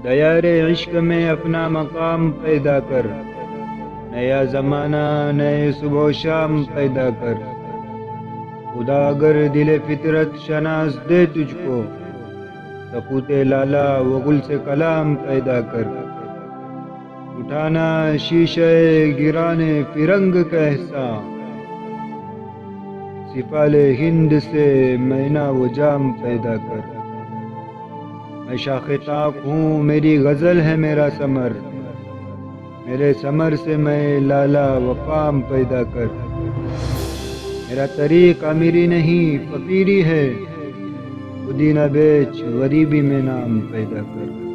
دیار عشق میں اپنا مقام پیدا کر، نیا زمانہ نئے صبح و شام پیدا کر۔ خدا اگر دل فطرت شناس دے تجھ کو، سکوت لالا و گل سے کلام پیدا کر۔ اٹھانا شیشہ گرانے فرنگ کا احساں، سفال ہند سے مینا و جام پیدا کر۔ میں شاخ طاق ہوں، میری غزل ہے میرا ثمر، میرے ثمر سے میں لالا و فام پیدا کر۔ میرا طریق امیری نہیں فقیری ہے، خودی نہ بیچ غریبی میں نام پیدا کر۔